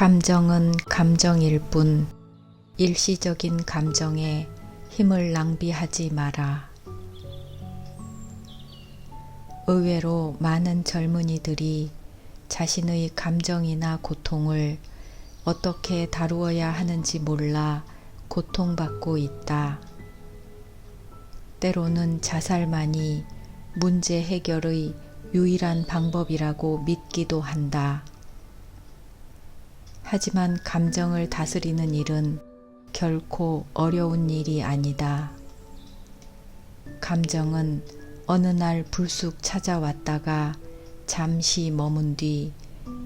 감정은 감정일 뿐 일시적인 감정에 힘을 낭비하지 마라. 의외로 많은 젊은이들이 자신의 감정이나 고통을 어떻게 다루어야 하는지 몰라 고통받고 있다. 때로는 자살만이 문제 해결의 유일한 방법이라고 믿기도 한다. 하지만 감정을 다스리는 일은 결코 어려운 일이 아니다. 감정은 어느 날 불쑥 찾아왔다가 잠시 머문 뒤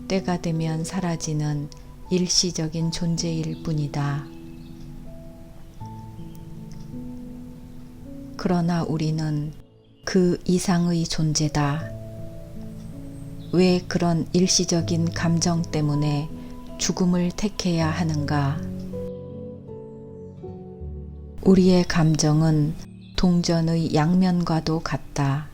때가 되면 사라지는 일시적인 존재일 뿐이다. 그러나 우리는 그 이상의 존재다. 왜 그런 일시적인 감정 때문에 죽음을 택해야 하는가? 우리의 감정은 동전의 양면과도 같다.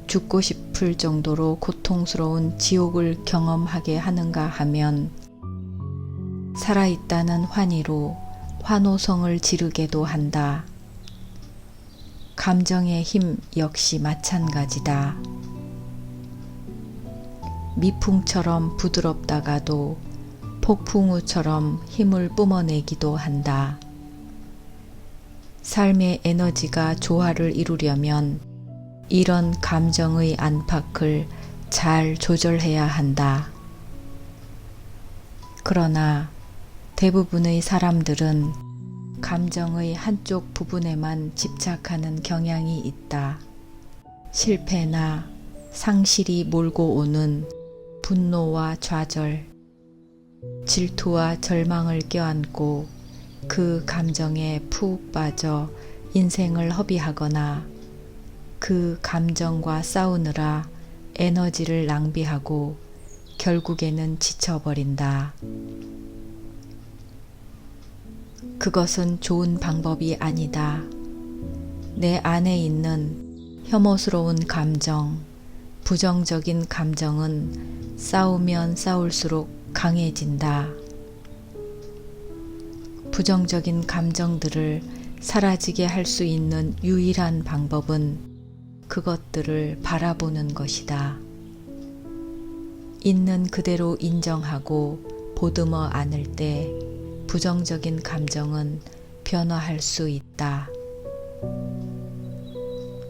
죽고 싶을 정도로 고통스러운 지옥을 경험하게 하는가 하면 살아있다는 환희로 환호성을 지르게도 한다. 감정의 힘 역시 마찬가지다. 미풍처럼 부드럽다가도 폭풍우처럼 힘을 뿜어내기도 한다. 삶의 에너지가 조화를 이루려면 이런 감정의 안팎을 잘 조절해야 한다. 그러나 대부분의 사람들은 감정의 한쪽 부분에만 집착하는 경향이 있다. 실패나 상실이 몰고 오는 분노와 좌절, 질투와 절망을 껴안고 그 감정에 푹 빠져 인생을 허비하거나 그 감정과 싸우느라 에너지를 낭비하고 결국에는 지쳐버린다. 그것은 좋은 방법이 아니다. 내 안에 있는 혐오스러운 감정, 부정적인 감정은 싸우면 싸울수록 강해진다. 부정적인 감정들을 사라지게 할 수 있는 유일한 방법은 그것들을 바라보는 것이다. 있는 그대로 인정하고 보듬어 안을 때 부정적인 감정은 변화할 수 있다.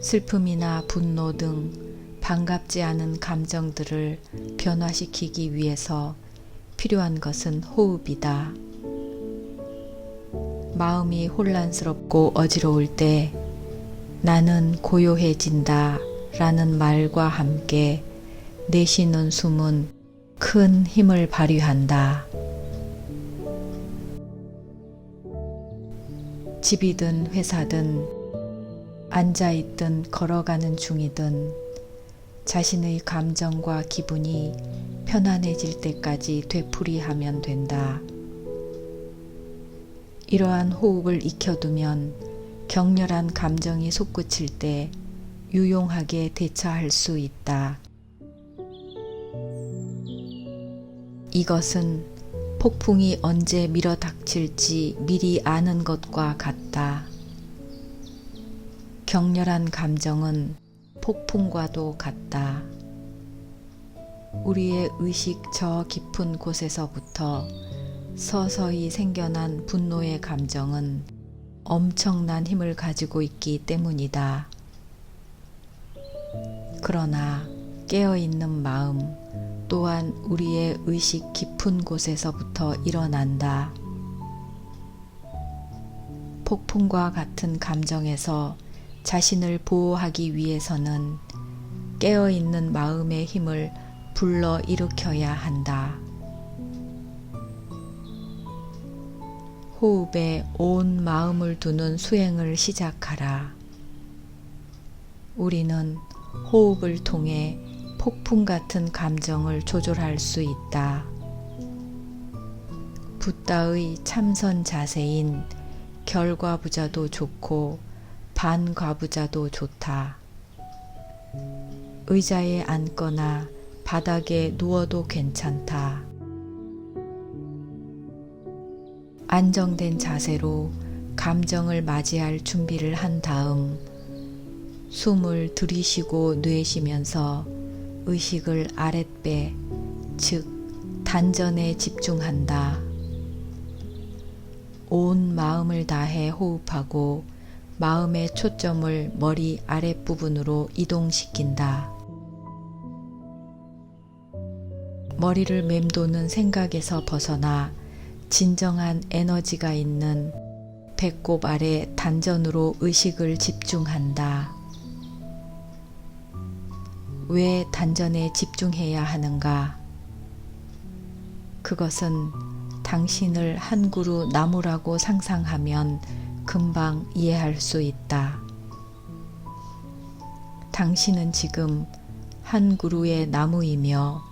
슬픔이나 분노 등 반갑지 않은 감정들을 변화시키기 위해서 필요한 것은 호흡이다. 마음이 혼란스럽고 어지러울 때 나는 고요해진다 라는 말과 함께 내쉬는 숨은 큰 힘을 발휘한다. 집이든 회사든 앉아있든 걸어가는 중이든 자신의 감정과 기분이 편안해질 때까지 되풀이하면 된다. 이러한 호흡을 익혀두면 격렬한 감정이 솟구칠 때 유용하게 대처할 수 있다. 이것은 폭풍이 언제 밀어닥칠지 미리 아는 것과 같다. 격렬한 감정은 폭풍과도 같다. 우리의 의식 저 깊은 곳에서부터 서서히 생겨난 분노의 감정은 엄청난 힘을 가지고 있기 때문이다. 그러나 깨어있는 마음 또한 우리의 의식 깊은 곳에서부터 일어난다. 폭풍과 같은 감정에서 자신을 보호하기 위해서는 깨어있는 마음의 힘을 불러 일으켜야 한다. 호흡에 온 마음을 두는 수행을 시작하라. 우리는 호흡을 통해 폭풍 같은 감정을 조절할 수 있다. 붓다의 참선 자세인 결과부자도 좋고 반과부자도 좋다. 의자에 앉거나 바닥에 누워도 괜찮다. 안정된 자세로 감정을 맞이할 준비를 한 다음 숨을 들이쉬고 내쉬면서 의식을 아랫배, 즉 단전에 집중한다. 온 마음을 다해 호흡하고 마음의 초점을 머리 아랫부분으로 이동시킨다. 머리를 맴도는 생각에서 벗어나 진정한 에너지가 있는 배꼽 아래 단전으로 의식을 집중한다. 왜 단전에 집중해야 하는가? 그것은 당신을 한 그루 나무라고 상상하면 금방 이해할 수 있다. 당신은 지금 한 그루의 나무이며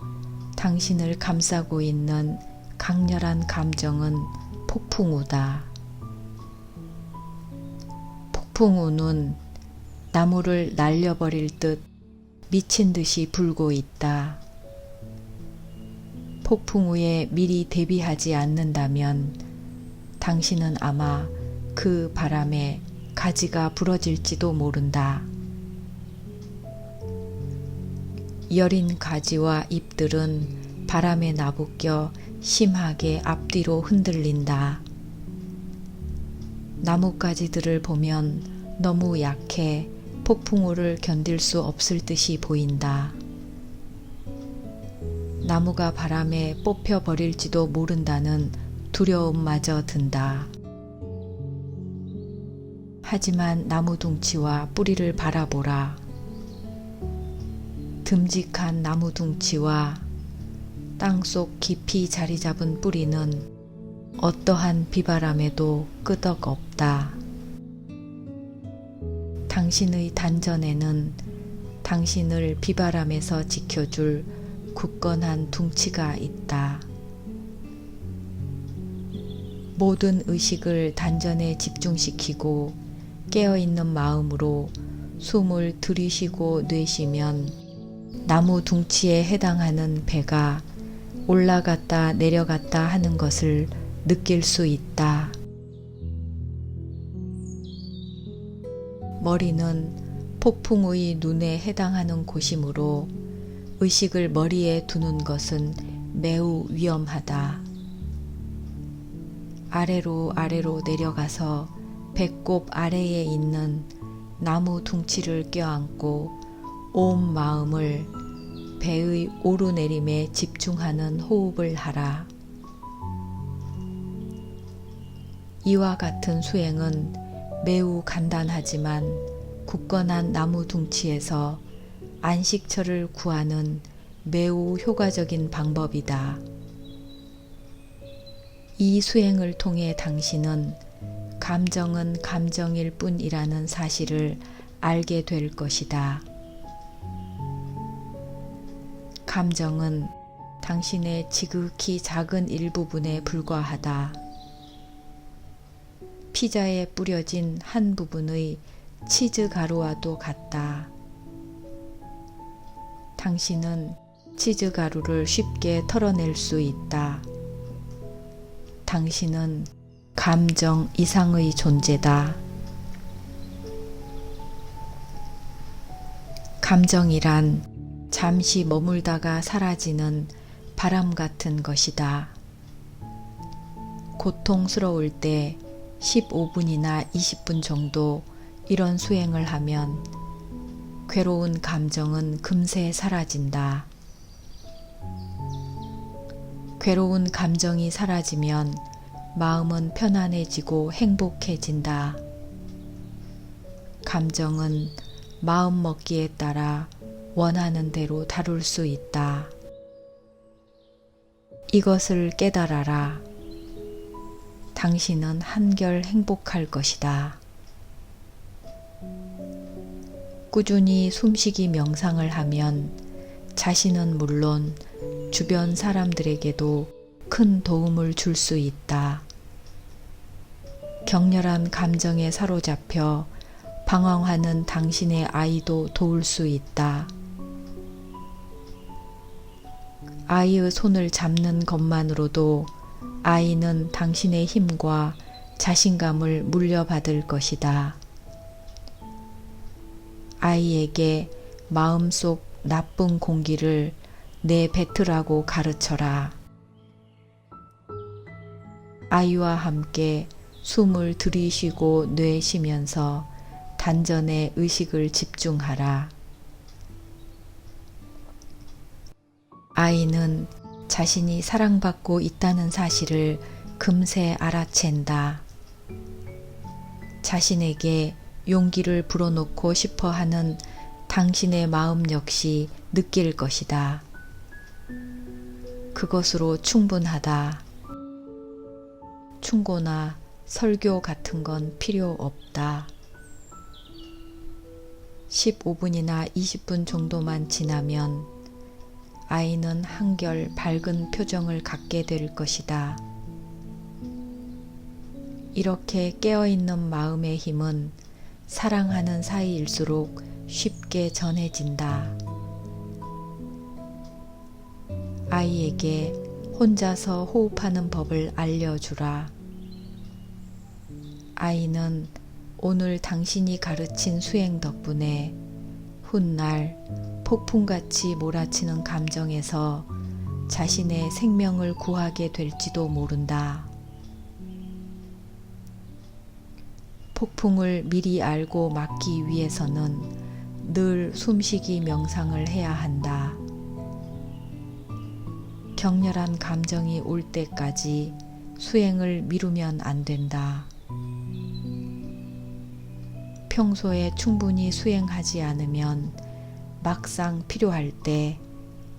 당신을 감싸고 있는 강렬한 감정은 폭풍우다. 폭풍우는 나무를 날려버릴 듯 미친 듯이 불고 있다. 폭풍우에 미리 대비하지 않는다면 당신은 아마 그 바람에 가지가 부러질지도 모른다. 여린 가지와 잎들은 바람에 나부껴 심하게 앞뒤로 흔들린다. 나뭇가지들을 보면 너무 약해 폭풍우를 견딜 수 없을 듯이 보인다. 나무가 바람에 뽑혀 버릴지도 모른다는 두려움마저 든다. 하지만 나무 둥치와 뿌리를 바라보라. 듬직한 나무 둥치와 땅속 깊이 자리 잡은 뿌리는 어떠한 비바람에도 끄덕없다. 당신의 단전에는 당신을 비바람에서 지켜줄 굳건한 둥치가 있다. 모든 의식을 단전에 집중시키고 깨어있는 마음으로 숨을 들이쉬고 내쉬면 나무 둥치에 해당하는 배가 올라갔다 내려갔다 하는 것을 느낄 수 있다. 머리는 폭풍의 눈에 해당하는 곳이므로 의식을 머리에 두는 것은 매우 위험하다. 아래로 내려가서 배꼽 아래에 있는 나무 둥치를 껴안고 온 마음을 배의 오르내림에 집중하는 호흡을 하라. 이와 같은 수행은 매우 간단하지만 굳건한 나무 둥치에서 안식처를 구하는 매우 효과적인 방법이다. 이 수행을 통해 당신은 감정은 감정일 뿐이라는 사실을 알게 될 것이다. 감정은 당신의 지극히 작은 일부분에 불과하다. 피자에 뿌려진 한 부분의 치즈 가루와도 같다. 당신은 치즈 가루를 쉽게 털어낼 수 있다. 당신은 감정 이상의 존재다. 감정이란 잠시 머물다가 사라지는 바람 같은 것이다. 고통스러울 때 15분이나 20분 정도 이런 수행을 하면 괴로운 감정은 금세 사라진다. 괴로운 감정이 사라지면 마음은 편안해지고 행복해진다. 감정은 마음 먹기에 따라 원하는 대로 다룰 수 있다. 이것을 깨달아라. 당신은 한결 행복할 것이다. 꾸준히 숨쉬기 명상을 하면 자신은 물론 주변 사람들에게도 큰 도움을 줄 수 있다. 격렬한 감정에 사로잡혀 방황하는 당신의 아이도 도울 수 있다. 아이의 손을 잡는 것만으로도 아이는 당신의 힘과 자신감을 물려받을 것이다. 아이에게 마음속 나쁜 공기를 내뱉으라고 가르쳐라. 아이와 함께 숨을 들이쉬고 내쉬면서 단전에 의식을 집중하라. 아이는 자신이 사랑받고 있다는 사실을 금세 알아챈다. 자신에게 용기를 불어넣고 싶어 하는 당신의 마음 역시 느낄 것이다. 그것으로 충분하다. 충고나 설교 같은 건 필요 없다. 15분이나 20분 정도만 지나면 아이는 한결 밝은 표정을 갖게 될 것이다. 이렇게 깨어있는 마음의 힘은 사랑하는 사이일수록 쉽게 전해진다. 아이에게 혼자서 호흡하는 법을 알려주라. 아이는 오늘 당신이 가르친 수행 덕분에 훗날 폭풍같이 몰아치는 감정에서 자신의 생명을 구하게 될지도 모른다. 폭풍을 미리 알고 막기 위해서는 늘 숨쉬기 명상을 해야 한다. 격렬한 감정이 올 때까지 수행을 미루면 안 된다. 평소에 충분히 수행하지 않으면 막상 필요할 때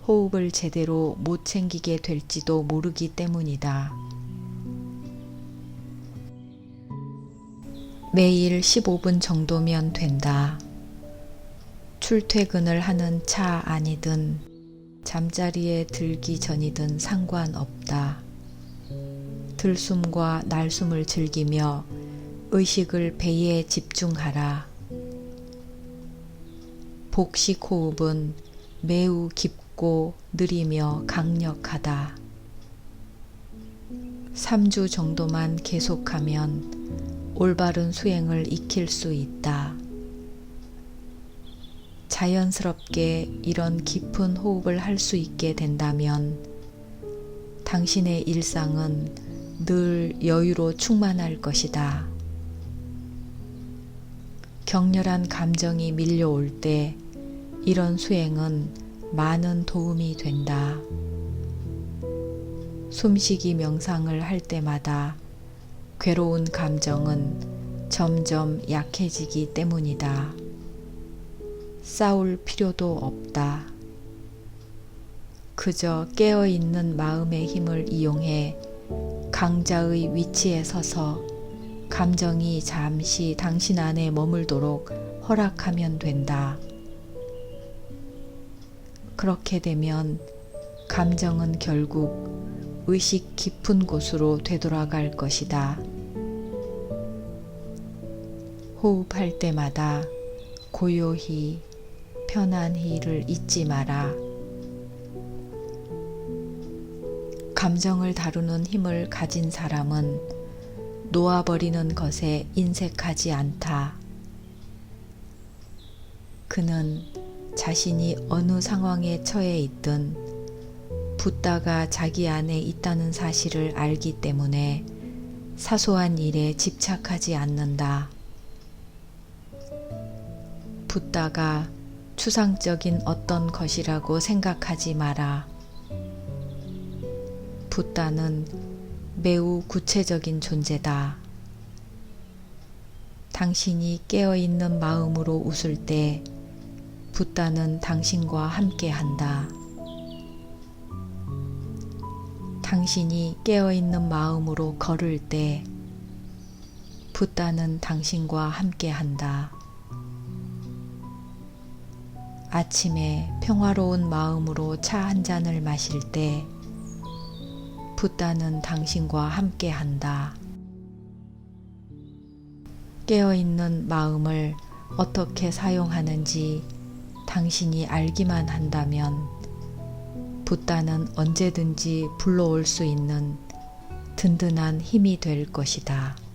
호흡을 제대로 못 챙기게 될지도 모르기 때문이다. 매일 15분 정도면 된다. 출퇴근을 하는 차 안이든 잠자리에 들기 전이든 상관없다. 들숨과 날숨을 즐기며 의식을 배에 집중하라. 복식 호흡은 매우 깊고 느리며 강력하다. 3주 정도만 계속하면 올바른 수행을 익힐 수 있다. 자연스럽게 이런 깊은 호흡을 할 수 있게 된다면 당신의 일상은 늘 여유로 충만할 것이다. 격렬한 감정이 밀려올 때 이런 수행은 많은 도움이 된다. 숨쉬기 명상을 할 때마다 괴로운 감정은 점점 약해지기 때문이다. 싸울 필요도 없다. 그저 깨어있는 마음의 힘을 이용해 강자의 위치에 서서 감정이 잠시 당신 안에 머물도록 허락하면 된다. 그렇게 되면 감정은 결국 의식 깊은 곳으로 되돌아갈 것이다. 호흡할 때마다 고요히 편안히를 잊지 마라. 감정을 다루는 힘을 가진 사람은 놓아버리는 것에 인색하지 않다. 그는 자신이 어느 상황에 처해 있든 붓다가 자기 안에 있다는 사실을 알기 때문에 사소한 일에 집착하지 않는다. 붓다가 추상적인 어떤 것이라고 생각하지 마라. 붓다는 매우 구체적인 존재다. 당신이 깨어있는 마음으로 웃을 때 붓다는 당신과 함께한다. 당신이 깨어있는 마음으로 걸을 때 붓다는 당신과 함께한다. 아침에 평화로운 마음으로 차 한 잔을 마실 때 붓다는 당신과 함께한다. 깨어있는 마음을 어떻게 사용하는지 당신이 알기만 한다면 붓다는 언제든지 불러올 수 있는 든든한 힘이 될 것이다.